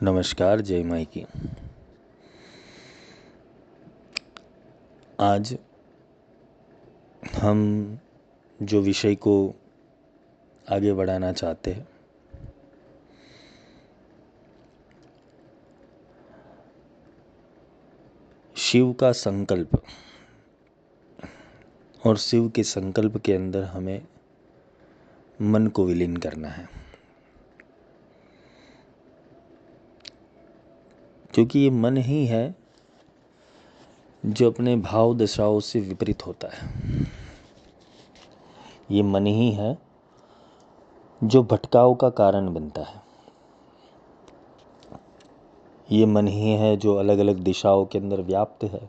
नमस्कार, जय माई की। आज हम जो विषय को आगे बढ़ाना चाहते हैं, शिव का संकल्प और शिव के संकल्प के अंदर हमें मन को विलीन करना है, क्योंकि ये मन ही है जो अपने भाव दशाओं से विपरीत होता है। ये मन ही है जो भटकाव का कारण बनता है। ये मन ही है जो अलग अलग दिशाओं के अंदर व्याप्त है।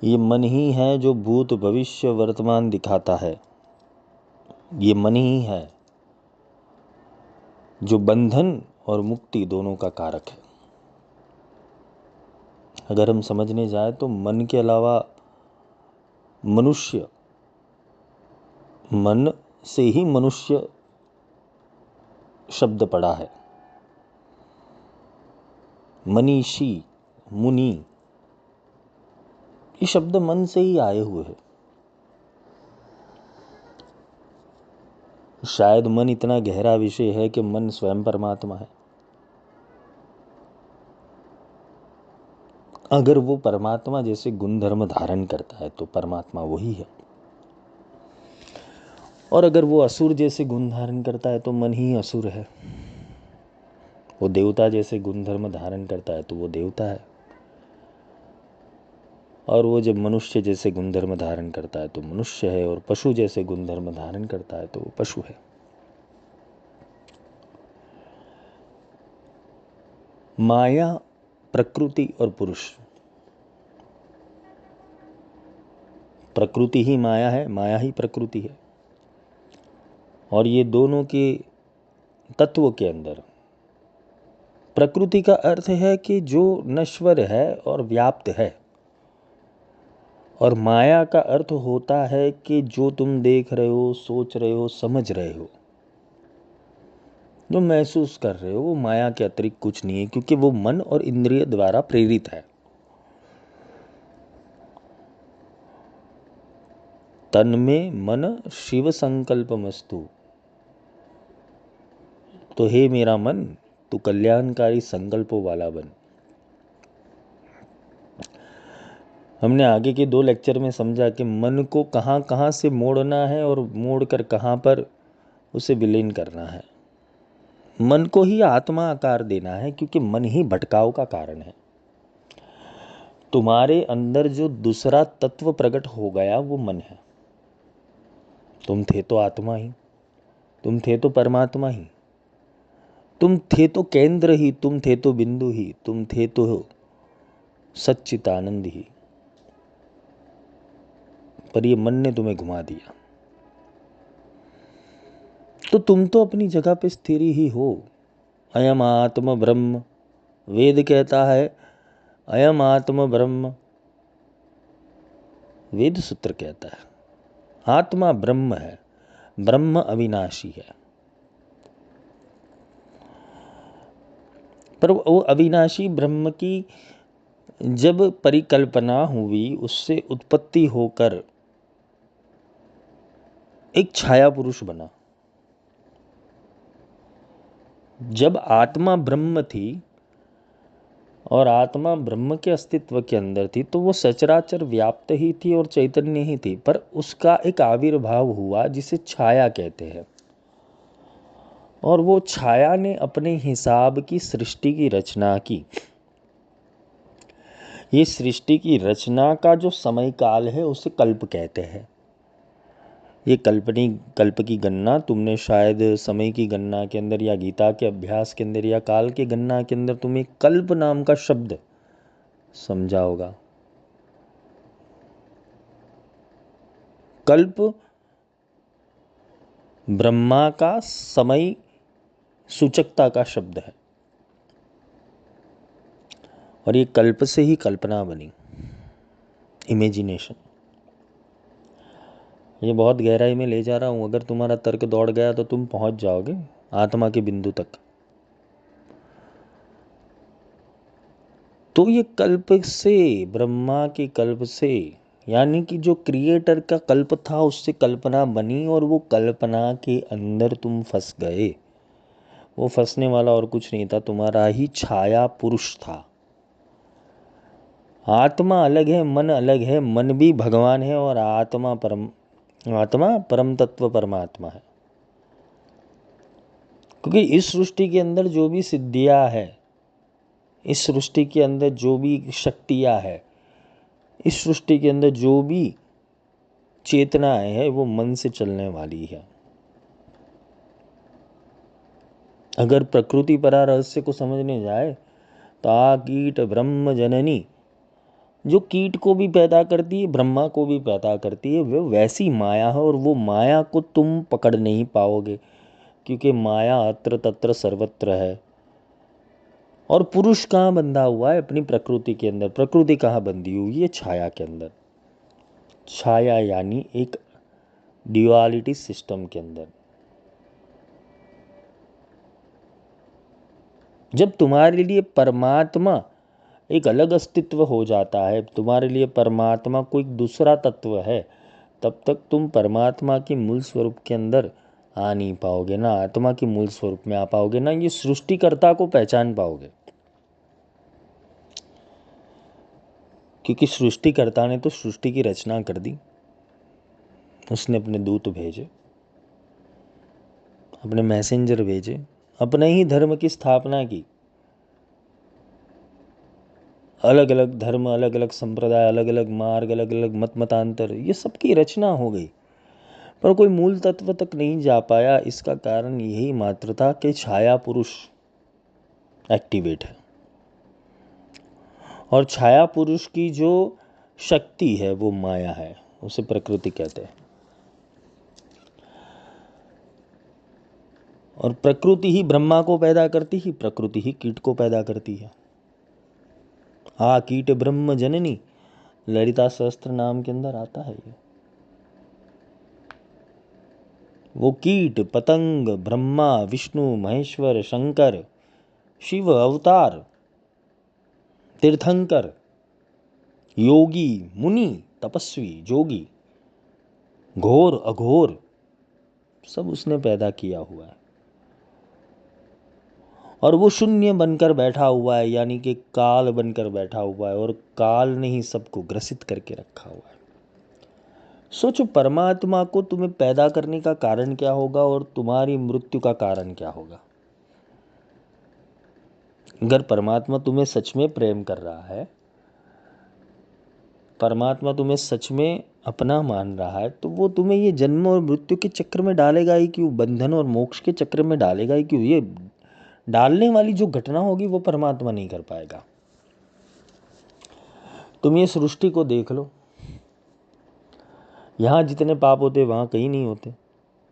ये मन ही है जो भूत भविष्य वर्तमान दिखाता है। ये मन ही है जो बंधन और मुक्ति दोनों का कारक है। अगर हम समझने जाए तो मन के अलावा मनुष्य, मन से ही मनुष्य शब्द पड़ा है। मनीषी, मुनि, ये शब्द मन से ही आए हुए हैं। शायद मन इतना गहरा विषय है कि मन स्वयं परमात्मा है। अगर वो परमात्मा जैसे गुणधर्म धारण करता है तो परमात्मा वही है, और अगर वो असुर जैसे गुण धारण करता है तो मन ही असुर है। वो देवता जैसे गुणधर्म धारण करता है तो वो देवता है, और वो जब मनुष्य जैसे गुणधर्म धारण करता है तो मनुष्य है, और पशु जैसे गुणधर्म धारण करता है तो वो पशु है। माया, प्रकृति और पुरुष। प्रकृति ही माया है, माया ही प्रकृति है, और ये दोनों के तत्व के अंदर प्रकृति का अर्थ है कि जो नश्वर है और व्याप्त है, और माया का अर्थ होता है कि जो तुम देख रहे हो, सोच रहे हो, समझ रहे हो, जो महसूस कर रहे हो, वो माया के अतिरिक्त कुछ नहीं है, क्योंकि वो मन और इंद्रिय द्वारा प्रेरित है। तन में मन शिव संकल्पमस्तु। तो हे मेरा मन, तू कल्याणकारी संकल्पों वाला बन। हमने आगे के 2 लेक्चर में समझा कि मन को कहाँ कहाँ से मोड़ना है और मोड़कर कहाँ पर उसे विलीन करना है। मन को ही आत्मा आकार देना है, क्योंकि मन ही भटकाव का कारण है। तुम्हारे अंदर जो दूसरा तत्व प्रकट हो गया वो मन है। तुम थे तो आत्मा ही, तुम थे तो परमात्मा ही, तुम थे तो केंद्र ही, तुम थे तो बिंदु ही, तुम थे तो सच्चिदानंद ही, पर ये मन ने तुम्हें घुमा दिया। तो तुम तो अपनी जगह पे स्थिर ही हो। अयम आत्म ब्रह्म, वेद कहता है अयम आत्म ब्रह्म। वेद सूत्र कहता है आत्मा ब्रह्म है, ब्रह्म अविनाशी है। पर वो अविनाशी ब्रह्म की जब परिकल्पना हुई, उससे उत्पत्ति होकर एक छाया पुरुष बना। जब आत्मा ब्रह्म थी और आत्मा ब्रह्म के अस्तित्व के अंदर थी, तो वो सचराचर व्याप्त ही थी और चैतन्य ही थी, पर उसका एक आविर्भाव हुआ जिसे छाया कहते हैं। और वो छाया ने अपने हिसाब की सृष्टि की रचना की। ये सृष्टि की रचना का जो समय काल है उसे कल्प कहते हैं। ये कल्प की गणना तुमने शायद समय की गणना के अंदर या गीता के अभ्यास के अंदर या काल के गणना के अंदर तुम्हें कल्प नाम का शब्द समझा होगा। कल्प ब्रह्मा का समय सूचकता का शब्द है, और ये कल्प से ही कल्पना बनी, इमेजिनेशन। ये बहुत गहराई में ले जा रहा हूँ। अगर तुम्हारा तर्क दौड़ गया तो तुम पहुंच जाओगे आत्मा के बिंदु तक। तो ये कल्प से, ब्रह्मा के कल्प से, यानी कि जो क्रिएटर का कल्प था उससे कल्पना बनी और वो कल्पना के अंदर तुम फंस गए। वो फंसने वाला और कुछ नहीं था, तुम्हारा ही छाया पुरुष था। आत्मा अलग है, मन अलग है, मन भी भगवान है और आत्मा परम तत्व परमात्मा है। क्योंकि इस सृष्टि के अंदर जो भी सिद्धियां है, इस सृष्टि के अंदर जो भी शक्तियां है, इस सृष्टि के अंदर जो भी चेतनाएं है, वो मन से चलने वाली है। अगर प्रकृति परा रहस्य को समझने जाए तो आ कीट ब्रह्म जननी, जो कीट को भी पैदा करती है, ब्रह्मा को भी पैदा करती है, वो वैसी माया है। और वो माया को तुम पकड़ नहीं पाओगे, क्योंकि माया अत्र तत्र सर्वत्र है। और पुरुष कहाँ बंधा हुआ है? अपनी प्रकृति के अंदर। प्रकृति कहाँ बंधी हुई है? छाया के अंदर। छाया यानी एक ड्युअलिटी सिस्टम के अंदर। जब तुम्हारे लिए परमात्मा एक अलग अस्तित्व हो जाता है, तुम्हारे लिए परमात्मा कोई दूसरा तत्व है, तब तक तुम परमात्मा के मूल स्वरूप के अंदर आ नहीं पाओगे, ना आत्मा के मूल स्वरूप में आ पाओगे, ना ये सृष्टिकर्ता को पहचान पाओगे। क्योंकि सृष्टिकर्ता ने तो सृष्टि की रचना कर दी, उसने अपने दूत भेजे, अपने मैसेंजर भेजे, अपने ही धर्म की स्थापना की। अलग अलग धर्म, अलग अलग संप्रदाय, अलग अलग मार्ग, अलग अलग मत मतांतर, ये सबकी रचना हो गई, पर कोई मूल तत्व तक नहीं जा पाया। इसका कारण यही मात्र था कि छाया पुरुष एक्टिवेट है, और छाया पुरुष की जो शक्ति है वो माया है, उसे प्रकृति कहते हैं। और प्रकृति ही ब्रह्मा को पैदा करती ही, प्रकृति ही कीट को पैदा करती है। आ कीट ब्रह्म जननी, ललिता सहस्त्र नाम के अंदर आता है ये। वो कीट पतंग, ब्रह्मा, विष्णु, महेश्वर, शंकर, शिव अवतार, तीर्थंकर, योगी, मुनि, तपस्वी, जोगी, घोर अघोर, सब उसने पैदा किया हुआ है। और वो शून्य बनकर बैठा हुआ है, यानी कि काल बनकर बैठा हुआ है, और काल ने ही सबको ग्रसित करके रखा हुआ है। सोचो, परमात्मा को तुम्हें पैदा करने का कारण क्या होगा और तुम्हारी मृत्यु का कारण क्या होगा? अगर परमात्मा तुम्हें सच में प्रेम कर रहा है, परमात्मा तुम्हें सच में अपना मान रहा है, तो वो तुम्हें ये जन्म और मृत्यु के चक्र में डालेगा ही क्यों? बंधन और मोक्ष के चक्र में डालेगा ही क्यों? ये डालने वाली जो घटना होगी वो परमात्मा नहीं कर पाएगा। तुम ये सृष्टि को देख लो, यहाँ जितने पाप होते वहाँ कहीं नहीं होते।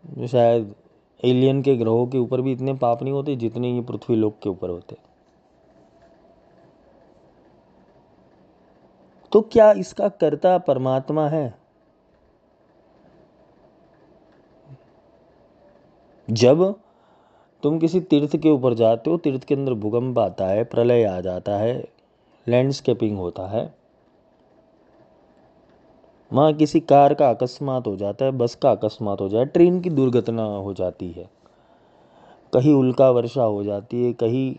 जो शायद एलियन के ग्रहों के ऊपर भी इतने पाप नहीं होते जितने ये पृथ्वी लोक के ऊपर होते। तो क्या इसका कर्ता परमात्मा है? जब तुम किसी तीर्थ के ऊपर जाते हो, तीर्थ के अंदर भूकंप आता है, प्रलय आ जाता है, लैंडस्केपिंग होता है, वहाँ किसी कार का अकस्मात हो जाता है, बस का अकस्मात हो जाए, ट्रेन की दुर्घटना हो जाती है, कहीं उल्का वर्षा हो जाती है, कहीं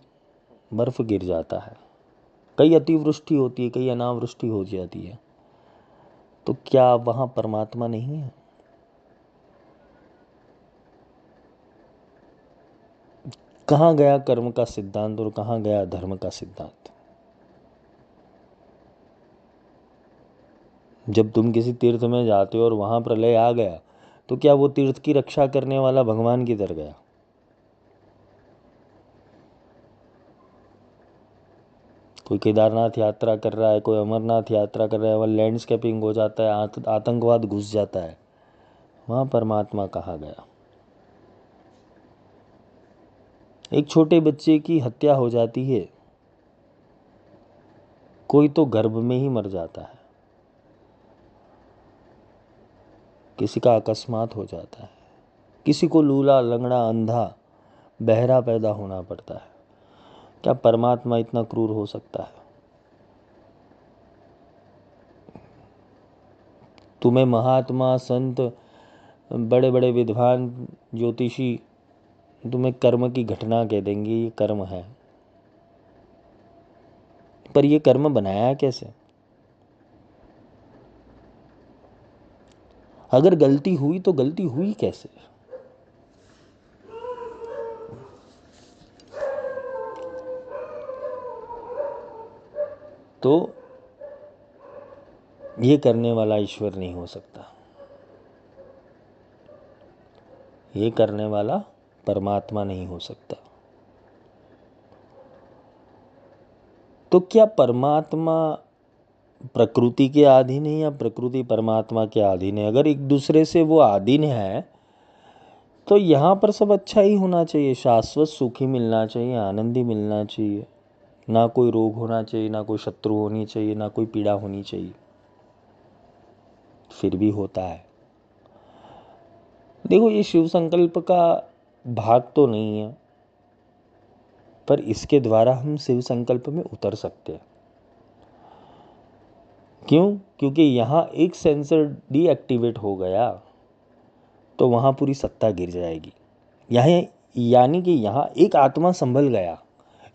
बर्फ गिर जाता है, कहीं अतिवृष्टि होती है, कहीं अनावृष्टि हो जाती है, तो क्या वहाँ परमात्मा नहीं है? कहाँ गया कर्म का सिद्धांत और कहाँ गया धर्म का सिद्धांत? जब तुम किसी तीर्थ में जाते हो और वहाँ प्रलय आ गया, तो क्या वो तीर्थ की रक्षा करने वाला भगवान किधर गया? कोई केदारनाथ यात्रा कर रहा है, कोई अमरनाथ यात्रा कर रहा है, वहाँ लैंडस्केपिंग हो जाता है, आतंकवाद घुस जाता है, वहाँ परमात्मा कहाँ गया? एक छोटे बच्चे की हत्या हो जाती है, कोई तो गर्भ में ही मर जाता है, किसी का अकस्मात हो जाता है, किसी को लूला, लंगड़ा, अंधा, बहरा पैदा होना पड़ता है। क्या परमात्मा इतना क्रूर हो सकता है? तुम्हें महात्मा, संत, बड़े बड़े विद्वान, ज्योतिषी तुम्हें कर्म की घटना कह देंगे, ये कर्म है। पर ये कर्म बनाया कैसे? अगर गलती हुई तो गलती हुई कैसे? तो ये करने वाला ईश्वर नहीं हो सकता, ये करने वाला परमात्मा नहीं हो सकता। तो क्या परमात्मा प्रकृति के अधीन है या प्रकृति परमात्मा के अधीन है? अगर एक दूसरे से वो अधीन है तो यहाँ पर सब अच्छा ही होना चाहिए, शाश्वत सुख ही मिलना चाहिए, आनंद ही मिलना चाहिए, ना कोई रोग होना चाहिए, ना कोई शत्रु होनी चाहिए, ना कोई पीड़ा होनी चाहिए। फिर भी होता है। देखो, ये शिव संकल्प का भाग तो नहीं है, पर इसके द्वारा हम शिव संकल्प में उतर सकते हैं। क्यों? क्योंकि यहाँ एक सेंसर डीएक्टिवेट हो गया तो वहाँ पूरी सत्ता गिर जाएगी। यहाँ यानी कि यहाँ एक आत्मा संभल गया,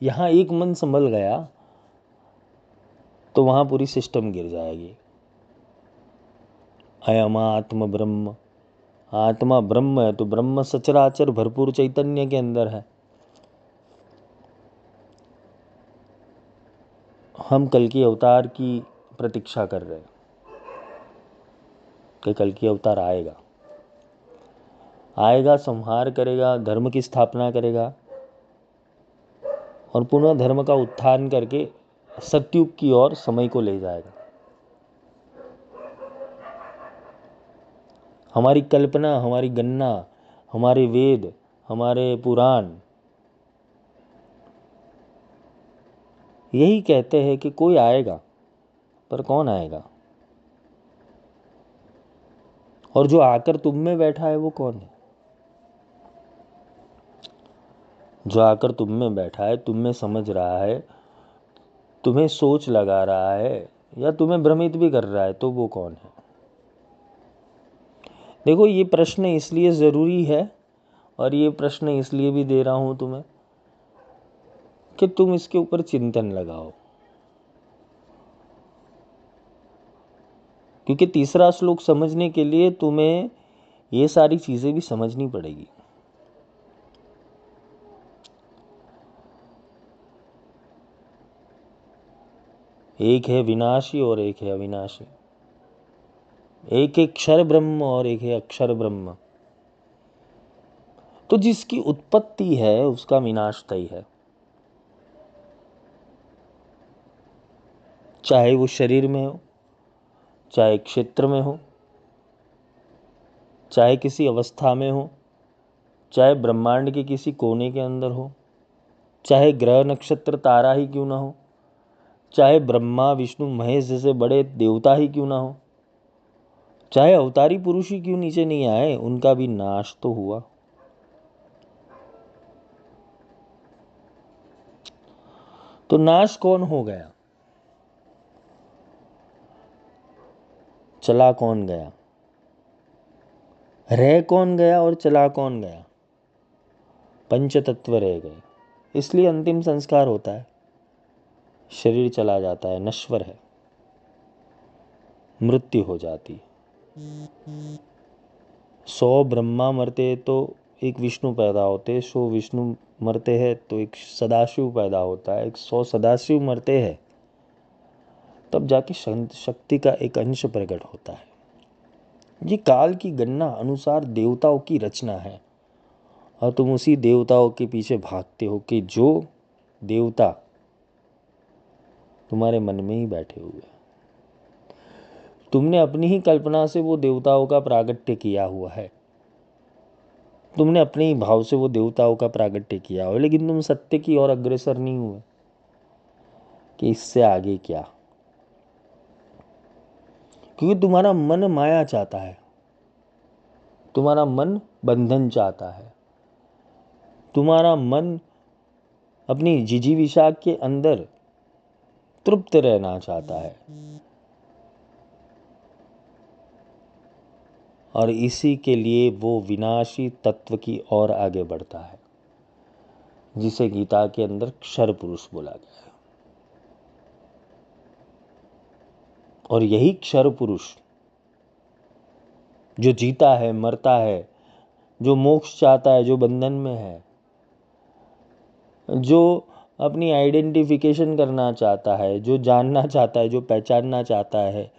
यहाँ एक मन संभल गया तो वहाँ पूरी सिस्टम गिर जाएगी। अयम आत्म ब्रह्म, आत्मा ब्रह्म है तो ब्रह्म सचराचर भरपूर चैतन्य के अंदर है। हम कल की अवतार की प्रतीक्षा कर रहे हैं कि कल की अवतार आएगा, आएगा, संहार करेगा, धर्म की स्थापना करेगा और पुनः धर्म का उत्थान करके सतयुग की ओर समय को ले जाएगा। हमारी कल्पना, हमारी गणना, हमारे वेद, हमारे पुराण यही कहते हैं कि कोई आएगा, पर कौन आएगा? और जो आकर तुम में बैठा है वो कौन है? जो आकर तुम में बैठा है, तुम में समझ रहा है, तुम्हें सोच लगा रहा है या तुम्हें भ्रमित भी कर रहा है, तो वो कौन है? देखो, ये प्रश्न इसलिए ज़रूरी है और ये प्रश्न इसलिए भी दे रहा हूं तुम्हें कि तुम इसके ऊपर चिंतन लगाओ, क्योंकि तीसरा श्लोक समझने के लिए तुम्हें ये सारी चीज़ें भी समझनी पड़ेगी। एक है विनाशी और एक है अविनाशी, एक है क्षर ब्रह्म और एक है अक्षर ब्रह्म। तो जिसकी उत्पत्ति है उसका विनाश तय है, चाहे वो शरीर में हो, चाहे क्षेत्र में हो, चाहे किसी अवस्था में हो, चाहे ब्रह्मांड के किसी कोने के अंदर हो, चाहे ग्रह नक्षत्र तारा ही क्यों ना हो, चाहे ब्रह्मा विष्णु महेश जैसे बड़े देवता ही क्यों ना हो, चाहे अवतारी पुरुष ही क्यों नीचे नहीं आए, उनका भी नाश तो हुआ। तो नाश कौन हो गया? चला कौन गया? रह कौन गया और चला कौन गया? पंच तत्व रह गए। इसलिए अंतिम संस्कार होता है, शरीर चला जाता है, नश्वर है, मृत्यु हो जाती है। 100 ब्रह्मा मरते तो एक विष्णु पैदा होते, 100 विष्णु मरते हैं तो एक सदाशिव पैदा होता है, 100 सदाशिव मरते हैं तब जाके शक्ति का एक अंश प्रकट होता है। ये काल की गणना अनुसार देवताओं की रचना है और तुम उसी देवताओं के पीछे भागते हो कि जो देवता तुम्हारे मन में ही बैठे हुए, तुमने अपनी ही कल्पना से वो देवताओं का प्रागट्य किया हुआ है, तुमने अपने ही भाव से वो देवताओं का प्रागट्य किया हुआ, लेकिन तुम सत्य की ओर अग्रसर नहीं हुए कि इससे आगे क्या। क्योंकि तुम्हारा मन माया चाहता है, तुम्हारा मन बंधन चाहता है, तुम्हारा मन अपनी जिजीविषा के अंदर तृप्त रहना चाहता है। और इसी के लिए वो विनाशी तत्व की ओर आगे बढ़ता है, जिसे गीता के अंदर क्षर पुरुष बोला गया है। और यही क्षर पुरुष जो जीता है, मरता है, जो मोक्ष चाहता है, जो बंधन में है, जो अपनी आइडेंटिफिकेशन करना चाहता है, जो जानना चाहता है, जो पहचानना चाहता है,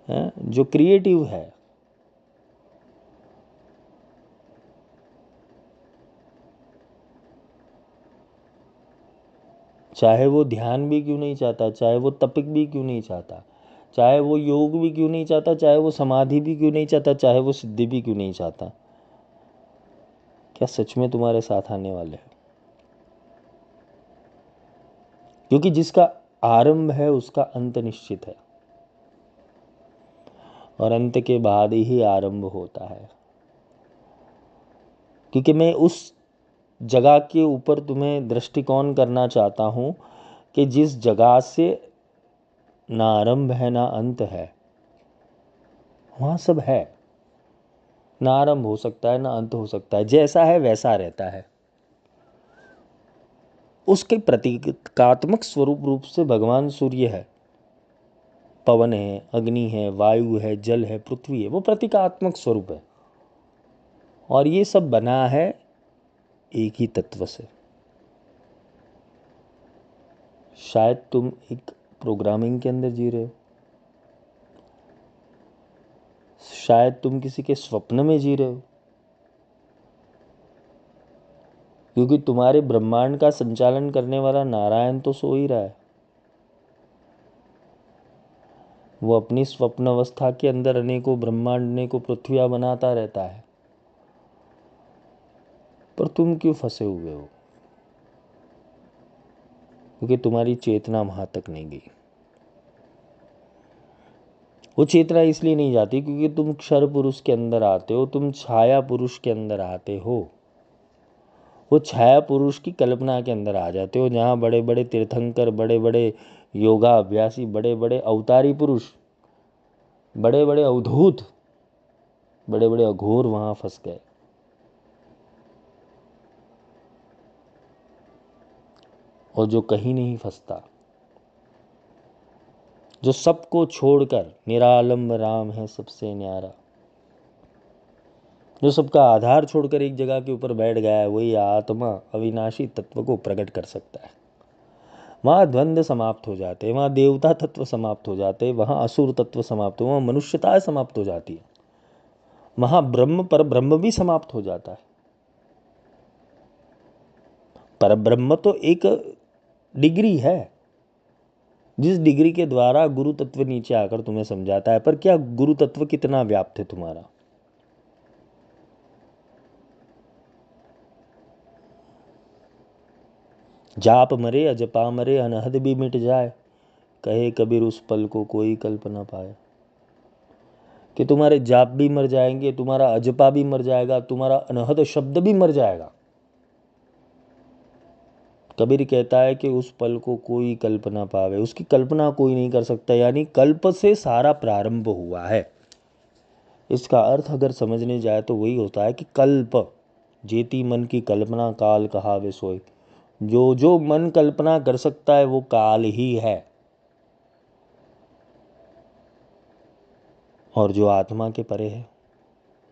जो क्रिएटिव है, चाहे वो ध्यान भी क्यों नहीं चाहता, चाहे वो तपिक भी क्यों नहीं चाहता, चाहे वो योग भी क्यों नहीं चाहता, चाहे वो समाधि भी क्यों नहीं चाहता, चाहे वो सिद्धि भी क्यों नहीं चाहता, क्या सच में तुम्हारे साथ आने वाले हैं? क्योंकि जिसका आरंभ है उसका अंत निश्चित है, और अंत के बाद ही आरंभ होता है। क्योंकि मैं उस जगह के ऊपर तुम्हें दृष्टिकोण करना चाहता हूं कि जिस जगह से ना आरंभ है ना अंत है, वहां सब है। ना आरंभ हो सकता है ना अंत हो सकता है, जैसा है वैसा रहता है। उसके प्रतीकात्मक स्वरूप रूप से भगवान सूर्य है, पवन है, अग्नि है, वायु है, जल है, पृथ्वी है, वो प्रतीकात्मक स्वरूप है। और ये सब बना है एक ही तत्व से। शायद तुम एक प्रोग्रामिंग के अंदर जी रहे हो, शायद तुम किसी के स्वप्न में जी रहे हो, क्योंकि तुम्हारे ब्रह्मांड का संचालन करने वाला नारायण तो सो ही रहा है। वो अपनी स्वप्न अवस्था के अंदर अनेकों ब्रह्मांड, अनेकों पृथ्वियां बनाता रहता है, पर तुम क्यों फंसे हुए हो? क्योंकि तुम्हारी चेतना वहां तक नहीं गई। वो चेतना इसलिए नहीं जाती क्योंकि तुम क्षर पुरुष के अंदर आते हो, तुम छाया पुरुष के अंदर आते हो। वो छाया पुरुष की कल्पना के अंदर आ जाते हो, जहाँ बड़े बड़े तीर्थंकर, बड़े बड़े योगा अभ्यासी, बड़े बड़े अवतारी पुरुष, बड़े बड़े अवधूत, बड़े बड़े अघोर वहां फंस गए। और जो कहीं नहीं फंसता, जो सबको छोड़कर निरालंब राम है सबसे न्यारा, जो सबका आधार छोड़कर एक जगह के ऊपर बैठ गया है, वही आत्मा अविनाशी तत्व को प्रकट कर सकता है। वहाँ द्वंद्व समाप्त हो जाते हैं, वहाँ देवता तत्व समाप्त हो जाते हैं, वहाँ असुर तत्व समाप्त हो, वहाँ मनुष्यता समाप्त हो जाती है, वहाँ ब्रह्म पर ब्रह्म भी समाप्त हो जाता है। पर ब्रह्म तो एक डिग्री है, जिस डिग्री के द्वारा गुरु तत्व नीचे आकर तुम्हें समझाता है। पर क्या गुरु तत्व कितना व्याप्त है तुम्हारा? जाप मरे अजपा मरे अनहद भी मिट जाए, कहे कबीर उस पल को कोई कल्प ना पाए। कि तुम्हारे जाप भी मर जाएंगे, तुम्हारा अजपा भी मर जाएगा, तुम्हारा अनहद शब्द भी मर जाएगा। कबीर कहता है कि उस पल को कोई कल्पना पावे, उसकी कल्पना कोई नहीं कर सकता, यानी कल्प से सारा प्रारंभ हुआ है। इसका अर्थ अगर समझने जाए तो वही होता है कि कल्प जेती मन की कल्पना काल कहावे सोए। जो जो मन कल्पना कर सकता है वो काल ही है, और जो आत्मा के परे है,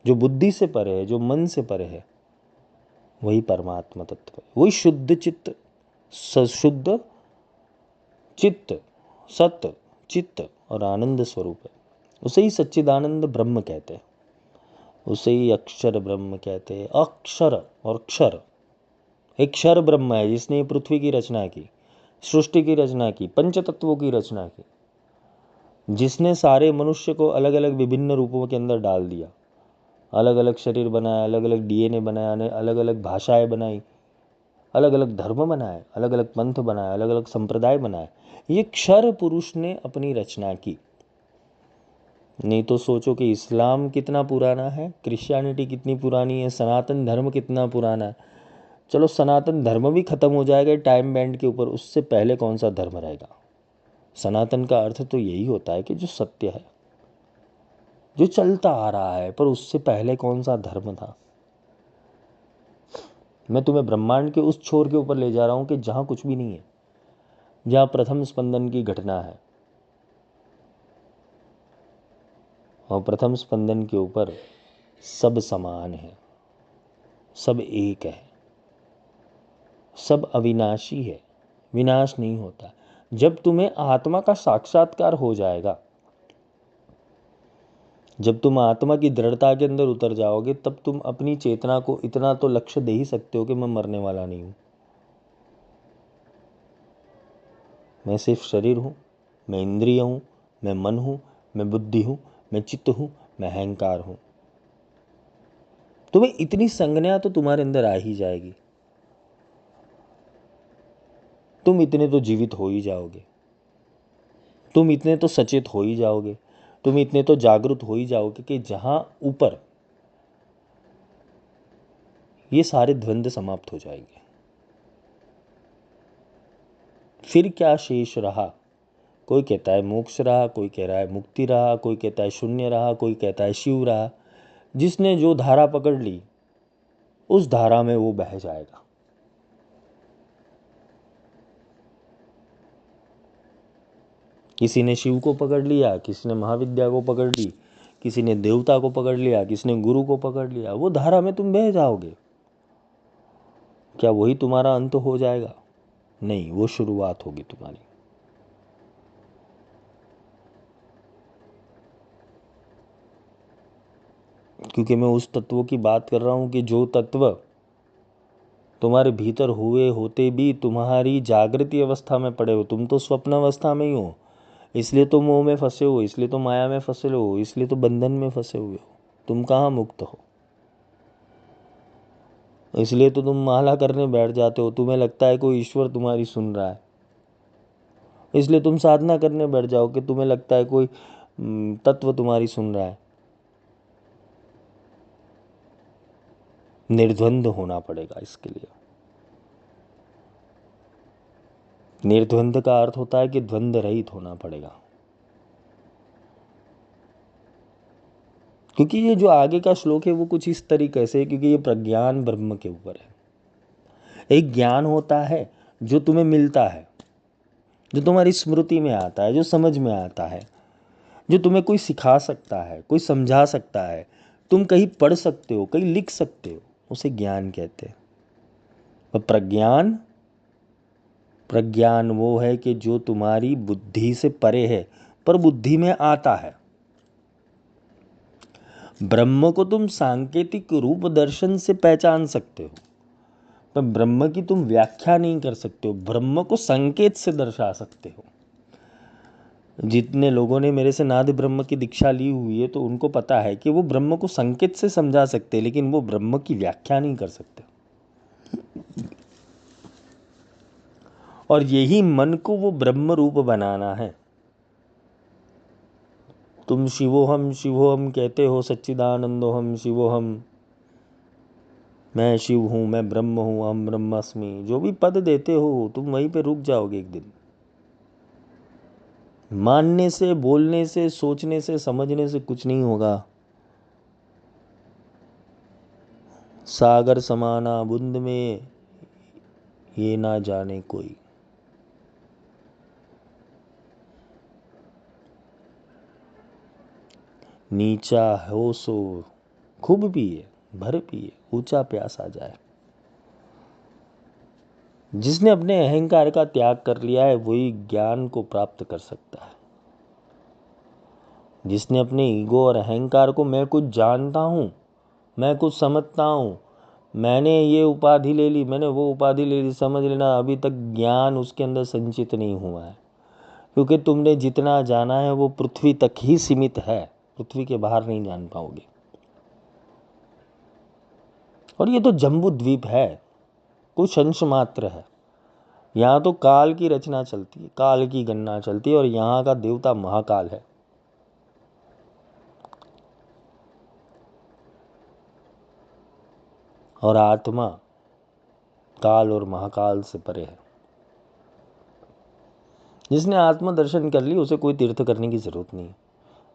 जो बुद्धि से परे है, जो मन से परे है, वही परमात्मा तत्व है। वही शुद्ध चित्त, शुद्ध चित्त, सत्य चित्त और आनंद स्वरूप है। उसे ही सच्चिदानंद ब्रह्म कहते हैं, उसे ही अक्षर ब्रह्म कहते हैं। अक्षर और क्षर, एक क्षर ब्रह्म है जिसने पृथ्वी की रचना की, सृष्टि की रचना की, पंच तत्वों की रचना की, जिसने सारे मनुष्य को अलग अलग विभिन्न रूपों के अंदर डाल दिया, अलग अलग शरीर बनाया, अलग अलग डीएनए बनाया, अलग अलग भाषाएं बनाई, अलग अलग धर्म बनाए, अलग अलग पंथ बनाए, अलग अलग संप्रदाय बनाए। ये क्षर पुरुष ने अपनी रचना की। नहीं तो सोचो कि इस्लाम कितना पुराना है, क्रिश्चियनिटी कितनी पुरानी है, सनातन धर्म कितना पुराना है। चलो सनातन धर्म भी खत्म हो जाएगा टाइम बैंड के ऊपर, उससे पहले कौन सा धर्म रहेगा? सनातन का अर्थ तो यही होता है कि जो सत्य है, जो चलता आ रहा है, पर उससे पहले कौन सा धर्म था। मैं तुम्हें ब्रह्मांड के उस छोर के ऊपर ले जा रहा हूं कि जहां कुछ भी नहीं है, जहां प्रथम स्पंदन की घटना है, और प्रथम स्पंदन के ऊपर सब समान है, सब एक है, सब अविनाशी है, विनाश नहीं होता। जब तुम्हें आत्मा का साक्षात्कार हो जाएगा, जब तुम आत्मा की दृढ़ता के अंदर उतर जाओगे, तब तुम अपनी चेतना को इतना तो लक्ष्य दे ही सकते हो कि मैं मरने वाला नहीं हूं, मैं सिर्फ शरीर हूं, मैं इंद्रिय हूं, मैं मन हूं, मैं बुद्धि हूं, मैं चित्त हूं, मैं अहंकार हूं। तुम्हें इतनी संज्ञा तो तुम्हारे अंदर आ ही जाएगी, तुम इतने तो जीवित हो ही जाओगे, तुम इतने तो सचेत हो ही जाओगे, तुम इतने तो जागरूक हो ही जाओगे कि जहां ऊपर ये सारे द्वंद्व समाप्त हो जाएंगे। फिर क्या शेष रहा? कोई कहता है मोक्ष रहा, कोई कह रहा है मुक्ति रहा, कोई कहता है शून्य रहा, कोई कहता है शिव रहा। जिसने जो धारा पकड़ ली, उस धारा में वो बह जाएगा। किसी ने शिव को पकड़ लिया, किसी ने महाविद्या को पकड़ ली, किसी ने देवता को पकड़ लिया, किसी ने गुरु को पकड़ लिया। वो धारा में तुम बह जाओगे। क्या वही तुम्हारा अंत हो जाएगा? नहीं, वो शुरुआत होगी तुम्हारी। क्योंकि मैं उस तत्व की बात कर रहा हूं कि जो तत्व तुम्हारे भीतर हुए होते भी तुम्हारी जागृति अवस्था में पड़े हो। तुम तो स्वप्न अवस्था में ही हो, इसलिए तो मोह में फंसे हो, इसलिए तो माया में फंसे हो, इसलिए तो बंधन में फंसे हुए हो। तुम कहाँ मुक्त हो? इसलिए तो तुम माला करने बैठ जाते हो, तुम्हें लगता है कोई ईश्वर तुम्हारी सुन रहा है। इसलिए तुम साधना करने बैठ जाओ कि तुम्हें लगता है कोई तत्व तुम्हारी सुन रहा है। निर्द्वंद होना पड़ेगा इसके लिए। निर्द्वंद का अर्थ होता है कि द्वंद रहित होना पड़ेगा। क्योंकि ये जो आगे का श्लोक है वो कुछ इस तरीके से है, क्योंकि ये प्रज्ञान ब्रह्म के ऊपर है। एक ज्ञान होता है जो तुम्हें मिलता है, जो तुम्हारी स्मृति में आता है, जो समझ में आता है, जो तुम्हें कोई सिखा सकता है, कोई समझा सकता है। तुम कहीं पढ़ सकते हो, कहीं लिख सकते हो, उसे ज्ञान कहते हैं। और प्रज्ञान, प्रज्ञान वो है कि जो तुम्हारी बुद्धि से परे है, पर बुद्धि में आता है। ब्रह्म को तुम सांकेतिक रूप दर्शन से पहचान सकते हो, पर ब्रह्म की तुम व्याख्या नहीं कर सकते हो। ब्रह्म को संकेत से दर्शा सकते हो। जितने लोगों ने मेरे से नाद ब्रह्म की दीक्षा ली हुई है, तो उनको पता है कि वो ब्रह्म को संकेत से समझा सकते हैं, लेकिन वो ब्रह्म की व्याख्या नहीं कर सकते। और यही मन को वो ब्रह्म रूप बनाना है। तुम शिवोहम कहते हो, सच्चिदानंदोहम शिवोहम, मैं शिव हूं, मैं ब्रह्म हूं, अहम ब्रह्मास्मि, जो भी पद देते हो, तुम वहीं पे रुक जाओगे एक दिन। मानने से, बोलने से, सोचने से, समझने से कुछ नहीं होगा। सागर समाना बूंद में ये ना जाने कोई। नीचा हो सो खूब पिए, भर पिए, ऊंचा प्यास आ जाए। जिसने अपने अहंकार का त्याग कर लिया है, वही ज्ञान को प्राप्त कर सकता है। जिसने अपने ईगो और अहंकार को, मैं कुछ जानता हूँ, मैं कुछ समझता हूँ, मैंने ये उपाधि ले ली, मैंने वो उपाधि ले ली, समझ लेना अभी तक ज्ञान उसके अंदर संचित नहीं हुआ है। क्योंकि तुमने जितना जाना है वो पृथ्वी तक ही सीमित है, पृथ्वी के बाहर नहीं जान पाओगे। और ये तो जम्बू द्वीप है, कुछ अंश मात्र है। यहाँ तो काल की रचना चलती है, काल की गणना चलती है, और यहाँ का देवता महाकाल है। और आत्मा काल और महाकाल से परे है। जिसने आत्म दर्शन कर ली, उसे कोई तीर्थ करने की जरूरत नहीं।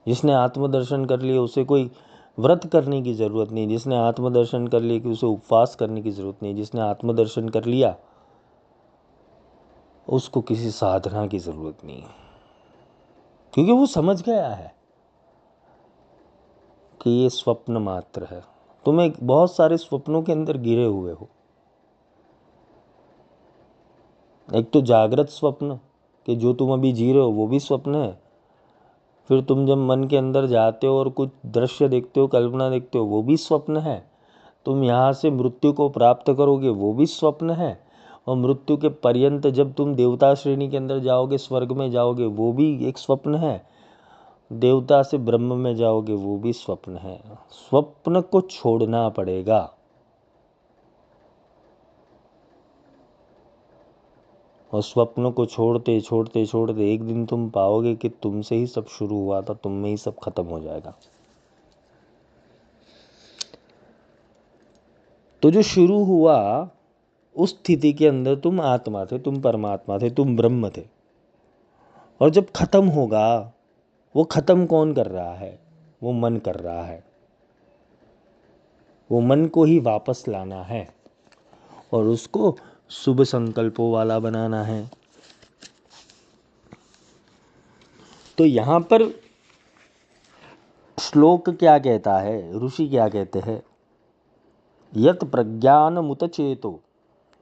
जिसने आत्मदर्शन कर लिया उसे कोई व्रत करने की ज़रूरत नहीं, जिसने आत्मदर्शन कर लिया कि उसे उपवास करने की ज़रूरत नहीं, जिसने आत्मदर्शन कर लिया उसको किसी साधना की ज़रूरत नहीं, क्योंकि वो समझ गया है कि ये स्वप्न मात्र है। तुम एक बहुत सारे स्वप्नों के अंदर गिरे हुए हो। एक तो जागृत स्वप्न कि जो तुम अभी जी रहे हो वो भी स्वप्न है, फिर तुम जब मन के अंदर जाते हो और कुछ दृश्य देखते हो, कल्पना देखते हो, वो भी स्वप्न है। तुम यहाँ से मृत्यु को प्राप्त करोगे वो भी स्वप्न है, और मृत्यु के पर्यंत जब तुम देवता श्रेणी के अंदर जाओगे, स्वर्ग में जाओगे, वो भी एक स्वप्न है। देवता से ब्रह्म में जाओगे वो भी स्वप्न है। स्वप्न को छोड़ना पड़ेगा। और स्वप्न को छोड़ते छोड़ते छोड़ते एक दिन तुम पाओगे कि तुमसे ही सब शुरू हुआ था, तुम में ही सब खत्म हो जाएगा। तो जो शुरू हुआ उस स्थिति के अंदर तुम आत्मा थे, तुम परमात्मा थे, तुम ब्रह्म थे। और जब खत्म होगा, वो खत्म कौन कर रहा है? वो मन कर रहा है। वो मन को ही वापस लाना है और उसको शुभ संकल्पों वाला बनाना है। तो यहाँ पर श्लोक क्या कहता है, ऋषि क्या कहते हैं? यत प्रज्ञानमुत चेतो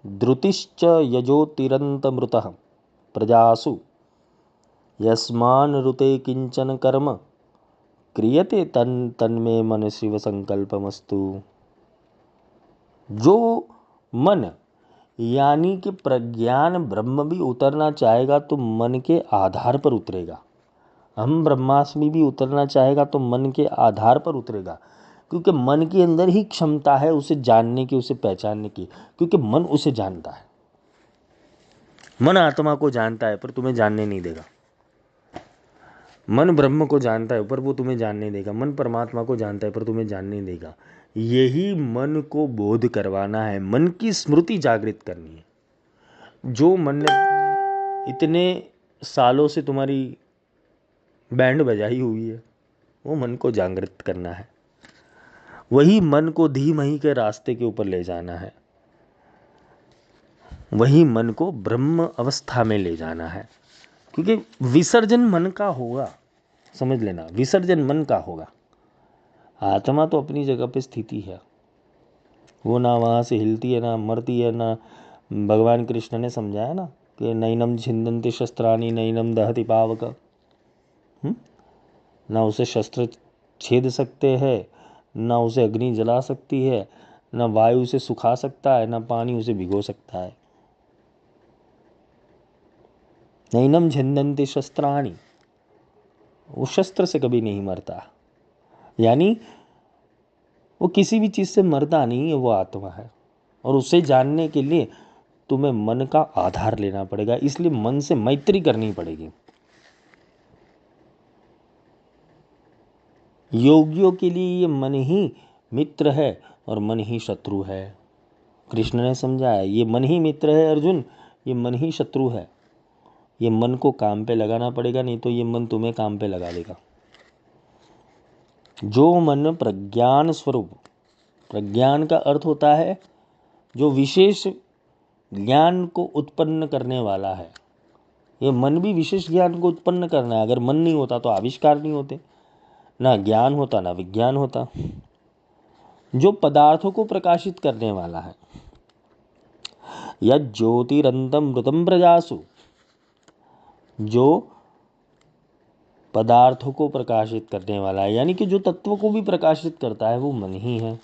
द्रुतिश्च यजोतिरन्तमृतः प्रजासु यस्मान् ऋते किंचन कर्म क्रियते तन्मे मन शिव संकल्पमस्तु। जो मन यानी कि प्रज्ञान ब्रह्म भी उतरना चाहेगा तो मन के आधार पर उतरेगा। हम ब्रह्मास्मि भी उतरना चाहेगा तो मन के आधार पर उतरेगा, क्योंकि मन के अंदर ही क्षमता है उसे जानने की, उसे पहचानने की, क्योंकि मन उसे जानता है। मन आत्मा को जानता है पर तुम्हें जानने नहीं देगा। मन ब्रह्म को जानता है पर वो तुम्हें जानने देगा। मन परमात्मा को जानता है पर तुम्हें जानने नहीं देगा। यही मन को बोध करवाना है, मन की स्मृति जागृत करनी है। जो मन ने इतने सालों से तुम्हारी बैंड बजाई हुई है वो मन को जागृत करना है। वही मन को धीमहि के रास्ते के ऊपर ले जाना है। वही मन को ब्रह्म अवस्था में ले जाना है, क्योंकि विसर्जन मन का होगा। समझ लेना, विसर्जन मन का होगा। आत्मा तो अपनी जगह पे स्थिति है, वो ना वहाँ से हिलती है ना मरती है। ना भगवान कृष्ण ने समझाया ना कि नैनम छिंदन्ति शस्त्राणि नैनम दहति पावक। ना उसे शस्त्र छेद सकते हैं, ना उसे अग्नि जला सकती है, ना वायु उसे सुखा सकता है, ना पानी उसे भिगो सकता है। नैनम छिंदन्ति शस्त्राणि, वो शस्त्र से कभी नहीं मरता, यानी वो किसी भी चीज़ से मरता नहीं है, वो आत्मा है। और उसे जानने के लिए तुम्हें मन का आधार लेना पड़ेगा, इसलिए मन से मैत्री करनी पड़ेगी। योगियों के लिए ये मन ही मित्र है और मन ही शत्रु है। कृष्ण ने समझाया, ये मन ही मित्र है अर्जुन, ये मन ही शत्रु है। ये मन को काम पे लगाना पड़ेगा, नहीं तो ये मन तुम्हें काम पे लगा देगा। जो मन प्रज्ञान स्वरूप, प्रज्ञान का अर्थ होता है जो विशेष ज्ञान को उत्पन्न करने वाला है। ये मन भी विशेष ज्ञान को उत्पन्न करना है। अगर मन नहीं होता तो आविष्कार नहीं होते, ना ज्ञान होता ना विज्ञान होता। जो पदार्थों को प्रकाशित करने वाला है, यद ज्योतिरंतम मृतम प्रजासु, जो पदार्थों को प्रकाशित करने वाला है, यानी कि जो तत्व को भी प्रकाशित करता है वो मन ही है।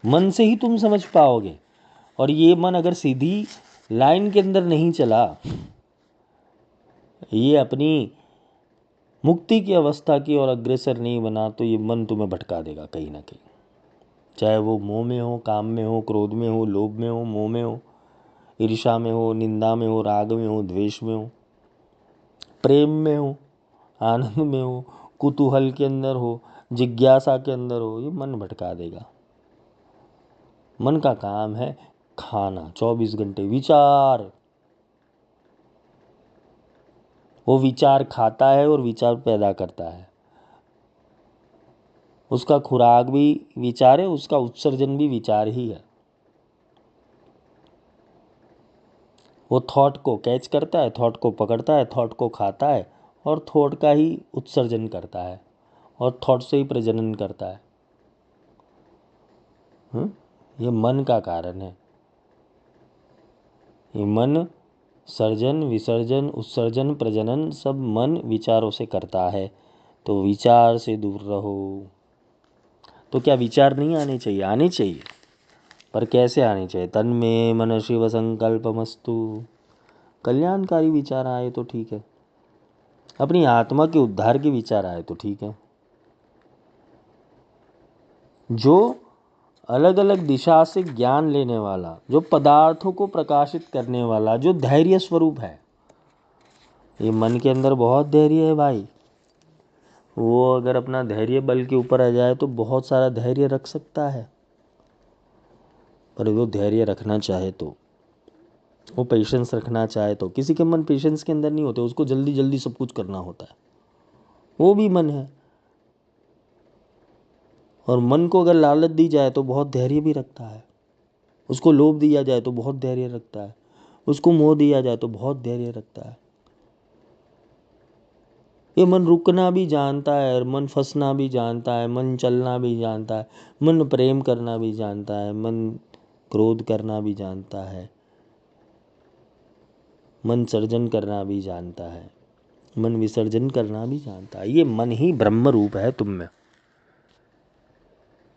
मन से ही तुम समझ पाओगे। और ये मन अगर सीधी लाइन के अंदर नहीं चला, ये अपनी मुक्ति की अवस्था की और अग्रसर नहीं बना, तो ये मन तुम्हें भटका देगा कहीं ना कहीं। चाहे वो मोह में हो, काम में हो, क्रोध में हो, लोभ में हो, मोह में हो, ईर्ष्या में हो, निंदा में हो, राग में हो, द्वेष में हो, प्रेम में हो, आनंद में हो, कुतूहल के अंदर हो, जिज्ञासा के अंदर हो, ये मन भटका देगा। मन का काम है खाना 24 घंटे विचार। वो विचार खाता है और विचार पैदा करता है। उसका खुराक भी विचार है, उसका उत्सर्जन भी विचार ही है। वो थॉट को कैच करता है, थॉट को पकड़ता है, थॉट को खाता है और थॉट का ही उत्सर्जन करता है और थॉट से ही प्रजनन करता है। ये मन का कारण है। ये मन सर्जन, विसर्जन, उत्सर्जन, प्रजनन सब मन विचारों से करता है। तो विचार से दूर रहो। तो क्या विचार नहीं आने चाहिए? आने चाहिए, पर कैसे आने चाहिए? तन में मन शिव संकल्पमस्तु। कल्याणकारी विचार आए तो ठीक है, अपनी आत्मा के उद्धार के विचार आए तो ठीक है, जो अलग अलग दिशा से ज्ञान लेने वाला, जो पदार्थों को प्रकाशित करने वाला, जो धैर्य स्वरूप है। ये मन के अंदर बहुत धैर्य है भाई। वो अगर अपना धैर्य बल के ऊपर आ जाए तो बहुत सारा धैर्य रख सकता है, पर वो धैर्य रखना चाहे तो, वो पेशेंस रखना चाहे तो। किसी के मन पेशेंस के अंदर नहीं होते, उसको जल्दी जल्दी सब कुछ करना होता है, वो भी मन है। और मन को अगर लालच दी जाए तो बहुत धैर्य भी रखता है, उसको लोभ दिया जाए तो बहुत धैर्य रखता है, उसको मोह दिया जाए तो बहुत धैर्य रखता है। ये मन रुकना भी जानता है, मन फंसना भी जानता है, मन चलना भी जानता है, मन प्रेम करना भी जानता है, मन क्रोध करना भी जानता है, मन सर्जन करना भी जानता है, मन विसर्जन करना भी जानता है। ये मन ही ब्रह्म रूप है तुम में,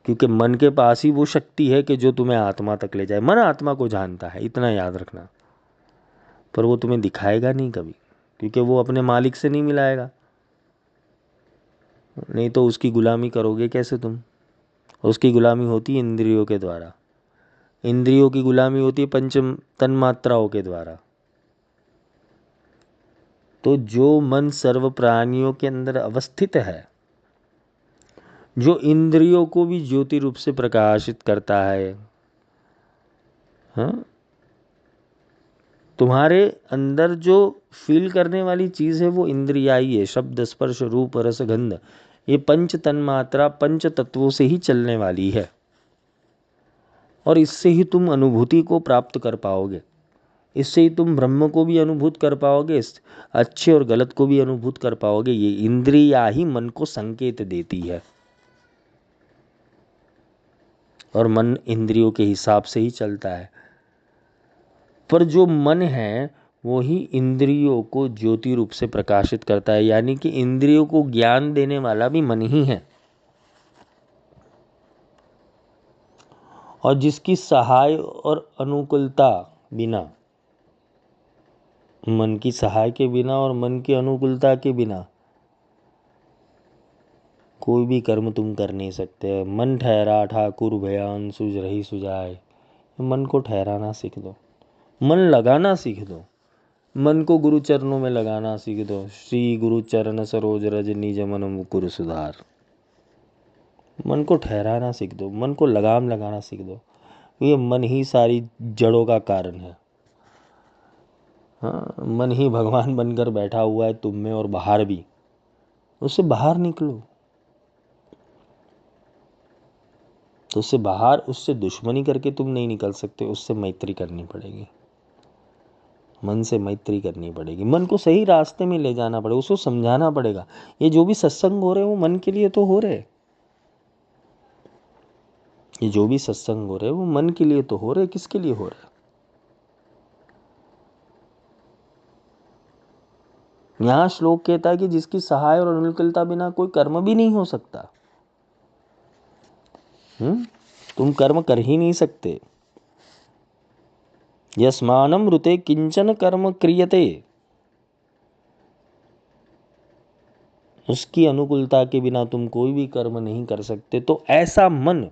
क्योंकि मन के पास ही वो शक्ति है कि जो तुम्हें आत्मा तक ले जाए। मन आत्मा को जानता है, इतना याद रखना, पर वो तुम्हें दिखाएगा नहीं कभी, क्योंकि वो अपने मालिक से नहीं मिलाएगा। नहीं तो उसकी गुलामी करोगे कैसे तुम? उसकी गुलामी होती है इंद्रियों के द्वारा, इंद्रियों की गुलामी होती है पंच तन्मात्राओं के द्वारा। तो जो मन सर्व प्राणियों के अंदर अवस्थित है, जो इंद्रियों को भी ज्योति रूप से प्रकाशित करता है, हाँ, तुम्हारे अंदर जो फील करने वाली चीज़ है वो इंद्रियाई है। शब्द, स्पर्श, रूप, रस, गंध, ये पंच तन्मात्रा पंच तत्वों से ही चलने वाली है, और इससे ही तुम अनुभूति को प्राप्त कर पाओगे। इससे ही तुम ब्रह्म को भी अनुभूत कर पाओगे, अच्छे और गलत को भी अनुभूत कर पाओगे। ये इंद्रिया ही मन को संकेत देती है, और मन इंद्रियों के हिसाब से ही चलता है। पर जो मन है वो ही इंद्रियों को ज्योति रूप से प्रकाशित करता है, यानी कि इंद्रियों को ज्ञान देने वाला भी मन ही है। और जिसकी सहाय और अनुकूलता बिना, मन की सहाय के बिना और मन की अनुकूलता के बिना कोई भी कर्म तुम कर नहीं सकते। मन ठहरा ठाकुर भयान सूझ रही सुझाए। मन को ठहराना सीख दो, मन लगाना सीख दो, मन को गुरु चरणों में लगाना सीख दो। श्री गुरु चरण सरोज रज निज मन मुकुर सुधार। मन को ठहराना सीख दो, मन को लगाम लगाना सीख दो। ये मन ही सारी जड़ों का कारण है। हाँ, मन ही भगवान बनकर बैठा हुआ है तुम में और बाहर भी। उससे बाहर निकलो, तो उससे बाहर, उससे दुश्मनी करके तुम नहीं निकल सकते, उससे मैत्री करनी पड़ेगी। मन से मैत्री करनी पड़ेगी, मन को सही रास्ते में ले जाना पड़ेगा, उसको समझाना पड़ेगा। ये जो भी सत्संग हो रहे हैं वो मन के लिए तो हो रहे, ये जो भी सत्संग हो रहे हैं वो मन के लिए तो हो रहे, किसके लिए हो रहे? यहाँ श्लोक कहता है कि जिसकी सहाय और अनुकूलता बिना कोई कर्म भी नहीं हो सकता। तुम कर्म कर ही नहीं सकते। यस्मानं ऋते किंचन कर्म क्रियते, उसकी अनुकूलता के बिना तुम कोई भी कर्म नहीं कर सकते। तो ऐसा मन,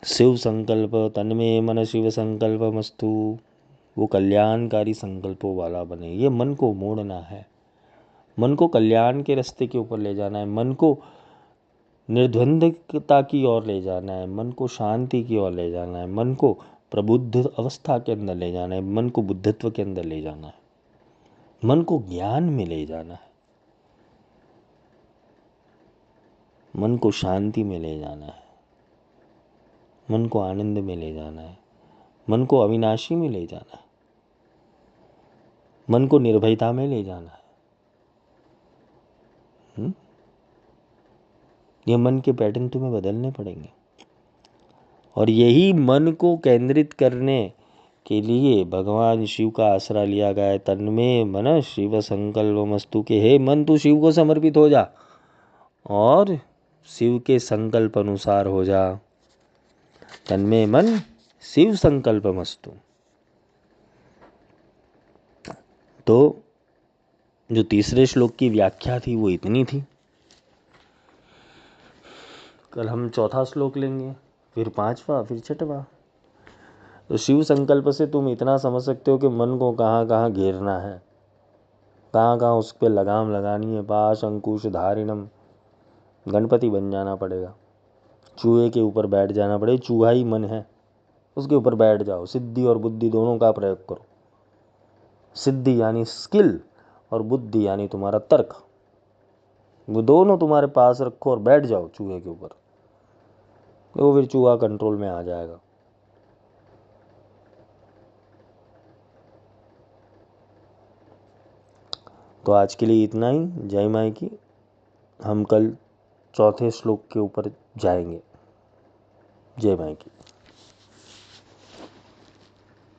शिव संकल्प, तन्मे मन शिव संकल्पमस्तु, वो कल्याणकारी संकल्पों वाला बने। ये मन को मोड़ना है, मन को कल्याण के रास्ते के ऊपर ले जाना है, मन को निर्द्वंद्वता की ओर ले जाना है, मन को शांति की ओर ले जाना है, मन को प्रबुद्ध अवस्था के अंदर ले जाना है, मन को बुद्धत्व के अंदर ले जाना है, मन को ज्ञान में ले जाना है। मन को शांति में ले जाना है, मन को आनंद में ले जाना है, मन को अविनाशी में ले जाना है, मन को निर्भयता में ले जाना है। ये मन के पैटर्न तुम्हें बदलने पड़ेंगे। और यही मन को केंद्रित करने के लिए भगवान शिव का आसरा लिया गया है। तन्मे मन शिव संकल्पमस्तु के, हे मन तू शिव को समर्पित हो जा और शिव के संकल्प अनुसार हो जा। तन्मे मन शिव संकल्पमस्तु। तो जो तीसरे श्लोक की व्याख्या थी वो इतनी थी। कल हम चौथा श्लोक लेंगे, फिर पांचवा, फिर छठवा। तो शिव संकल्प से तुम इतना समझ सकते हो कि मन को कहाँ कहाँ घेरना है, कहाँ कहाँ उस पर लगाम लगानी है। पाश अंकुश धारिणम, गणपति बन जाना पड़ेगा, चूहे के ऊपर बैठ जाना पड़ेगा। चूहा ही मन है, उसके ऊपर बैठ जाओ। सिद्धि और बुद्धि दोनों का प्रयोग करो। सिद्धि यानी स्किल और बुद्धि यानी तुम्हारा तर्क, वो दोनों तुम्हारे पास रखो और बैठ जाओ चूहे के ऊपर। तो फिर चूहा कंट्रोल में आ जाएगा। तो आज के लिए इतना ही। जय माई की। हम कल चौथे श्लोक के ऊपर जाएंगे। जय माई की।